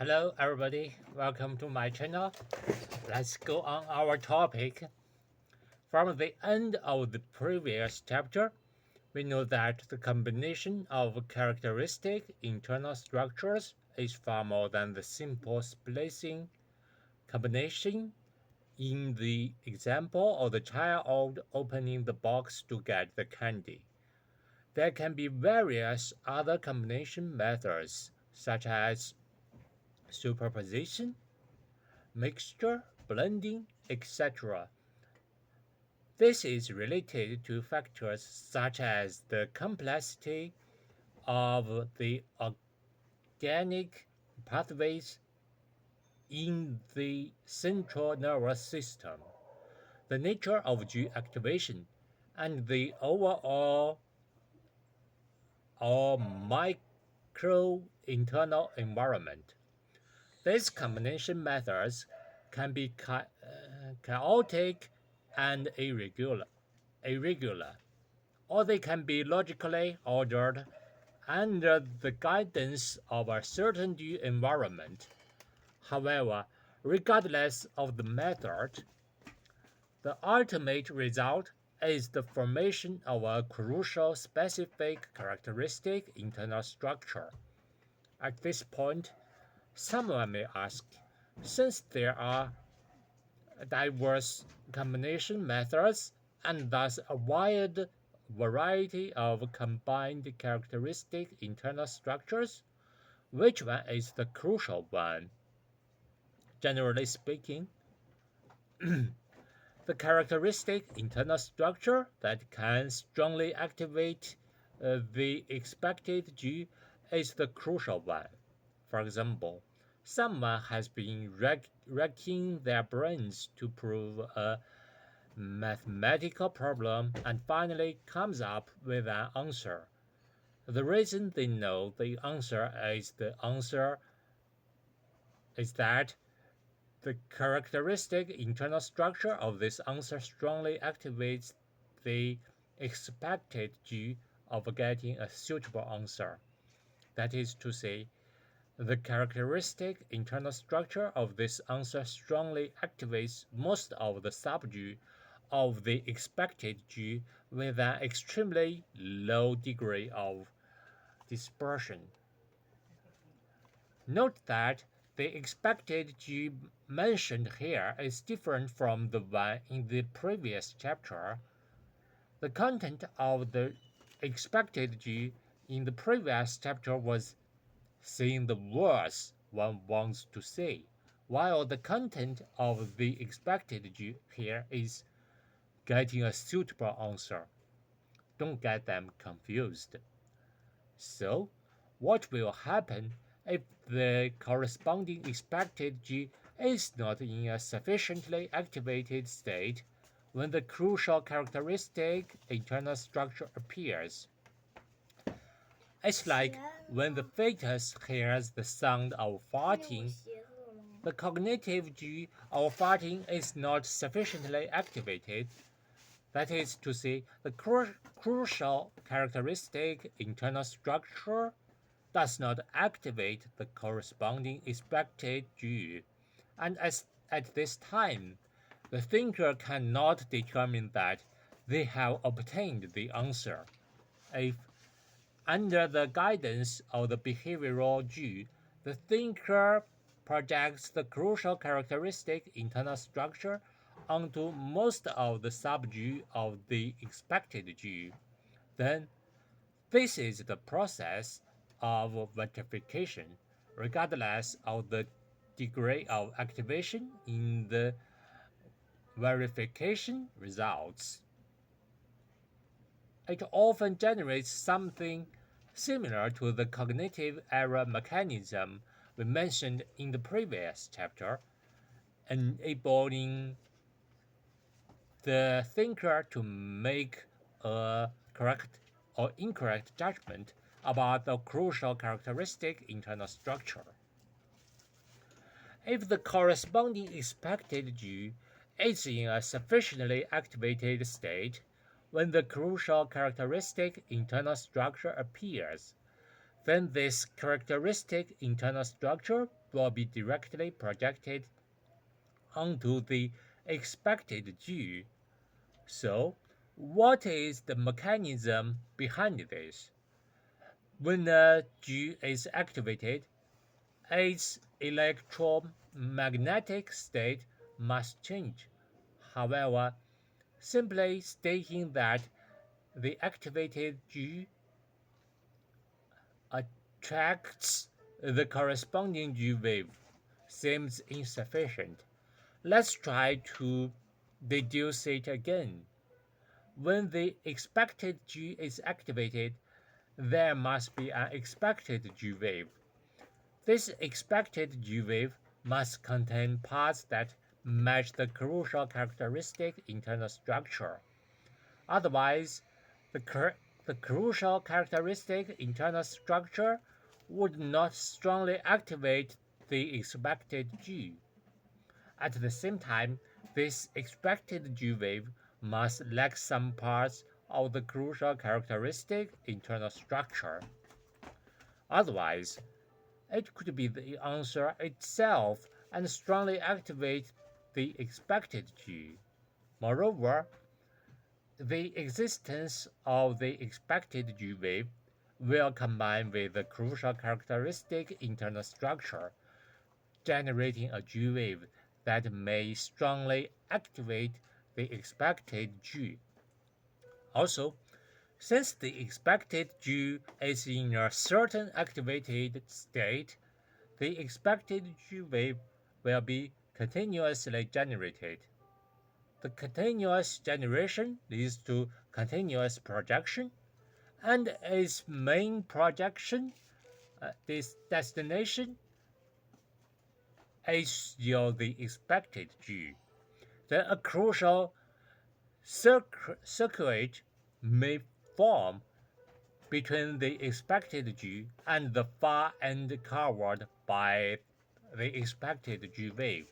Hello everybody, welcome to my channel. Let's go on our topic. From the end of the previous chapter, we know that the combination of characteristic internal structures is far more than the simple splicing combination in the example of the child opening the box to get the candy. There can be various other combination methods, such as superposition, mixture, blending, etc. This is related to factors such as the complexity of the organic pathways in the central nervous system, the nature of G activation, and the overall or micro internal environment. These combination methods can be chaotic and irregular, or they can be logically ordered under the guidance of a certain environment. However, regardless of the method, the ultimate result is the formation of a crucial specific characteristic internal structure. At this point, someone may ask, since there are diverse combination methods and thus a wide variety of combined characteristic internal structures, which one is the crucial one? Generally speaking, the characteristic internal structure that can strongly activate the expected G is the crucial one. For example, someone has been racking their brains to prove a mathematical problem and finally comes up with an answer. The reason they know the answer is that the characteristic internal structure of this answer strongly activates the expected G of getting a suitable answer. That is to say, the characteristic internal structure of this answer strongly activates most of the sub-G of the expected G with an extremely low degree of dispersion. Note that the expected G mentioned here is different from the one in the previous chapter. The content of the expected G in the previous chapter was saying the words one wants to say, while the content of the expected G here is getting a suitable answer. Don't get them confused. So, what will happen if the corresponding expected G is not in a sufficiently activated state when the crucial characteristic internal structure appears? It's like when the fetus hears the sound of farting, the cognitive G of farting is not sufficiently activated. That is to say, the crucial characteristic internal structure does not activate the corresponding expected G, and at this time, the thinker cannot determine that they have obtained the answer. If, under the guidance of the behavioral G, the thinker projects the crucial characteristic internal structure onto most of the sub-G of the expected G, then this is the process of verification, regardless of the degree of activation in the verification results. It often generates something similar to the cognitive error mechanism we mentioned in the previous chapter, enabling the thinker to make a correct or incorrect judgment about the crucial characteristic internal structure. If the corresponding expected G is in a sufficiently activated state when the crucial characteristic internal structure appears, then this characteristic internal structure will be directly projected onto the expected G. So, what is the mechanism behind this? When a G is activated, its electromagnetic state must change. However, simply stating that the activated G attracts the corresponding G wave seems insufficient. Let's try to deduce it again. When the expected G is activated, there must be an expected G wave. This expected G wave must contain parts that match the crucial characteristic internal structure. Otherwise, the crucial characteristic internal structure would not strongly activate the expected G. At the same time, this expected G wave must lack some parts of the crucial characteristic internal structure. Otherwise, it could be the answer itself and strongly activate the expected G. Moreover, the existence of the expected G wave will combine with the crucial characteristic internal structure, generating a G wave that may strongly activate the expected G. Also, since the expected G is in a certain activated state, the expected G wave will be continuously generated. The continuous generation leads to continuous projection, and its main projection, this destination, is still the expected G. Then a crucial circuit may form between the expected G and the far end covered by the expected G wave,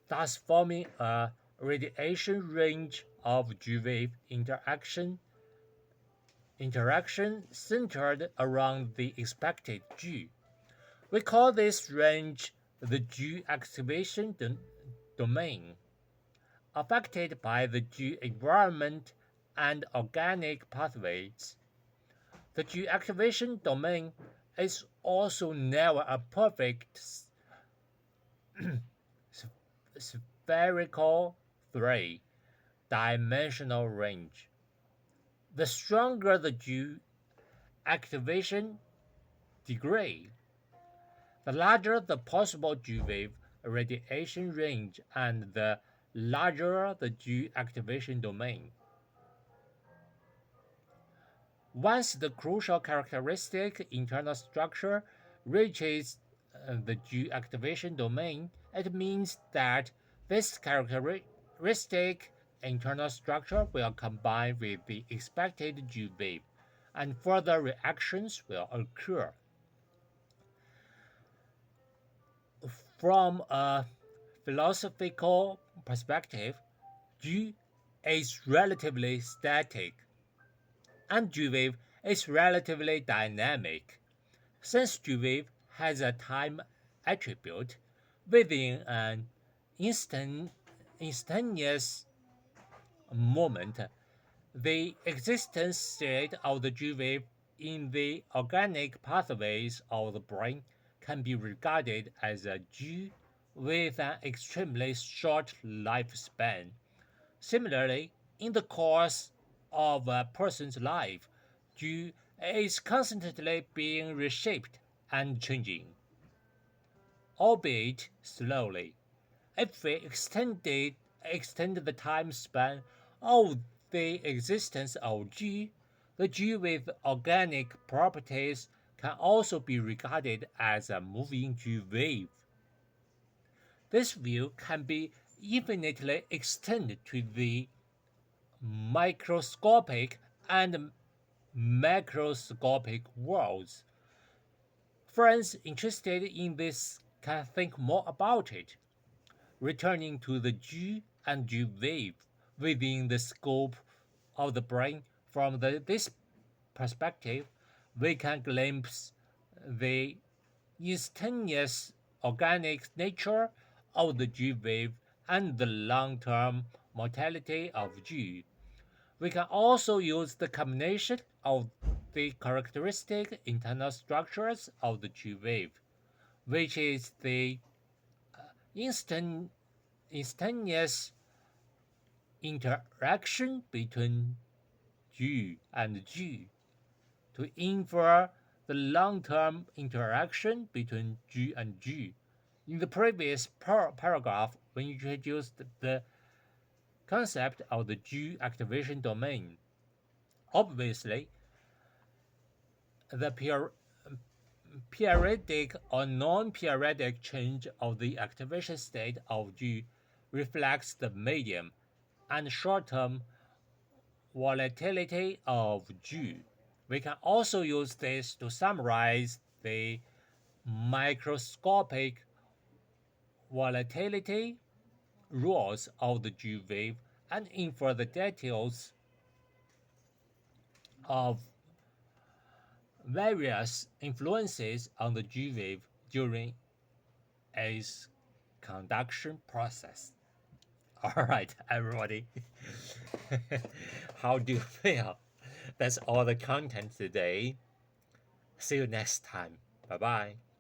thus forming a radiation range of G wave interaction centered around the expected G. We call this range the G activation domain, affected by the G environment and organic pathways. The G activation domain is also never a perfect spherical three-dimensional range. The stronger the G activation degree, the larger the possible G wave radiation range and the larger the G activation domain. Once the crucial characteristic internal structure reaches the G activation domain, it means that this characteristic internal structure will combine with the expected G wave, and further reactions will occur. From a philosophical perspective, G is relatively static and G wave is relatively dynamic. Since G wave has a time attribute within an instantaneous moment, the existence state of the G wave in the organic pathways of the brain can be regarded as a G with an extremely short lifespan. Similarly, in the course of a person's life, G is constantly being reshaped and changing, albeit slowly. If we extend the time span of the existence of G, the G with organic properties can also be regarded as a moving G wave. This view can be infinitely extended to the microscopic and macroscopic worlds. Friends interested in this can think more about it. Returning to the G and G wave within the scope of the brain from this perspective, we can glimpse the instantaneous organic nature of the G wave and the long-term mortality of G. We can also use the combination of the characteristic internal structures of the G wave, which is the instant, instantaneous interaction between G and G, to infer the long-term interaction between G and G. In the previous paragraph, we introduced the concept of the G activation domain. Obviously, the periodic or non-periodic change of the activation state of G reflects the medium and short-term volatility of G. We can also use this to summarize the microscopic volatility rules of the G wave and infer the details of various influences on the G wave during its conduction process. All right, everybody. How do you feel? That's all the content today. See you next time. Bye bye.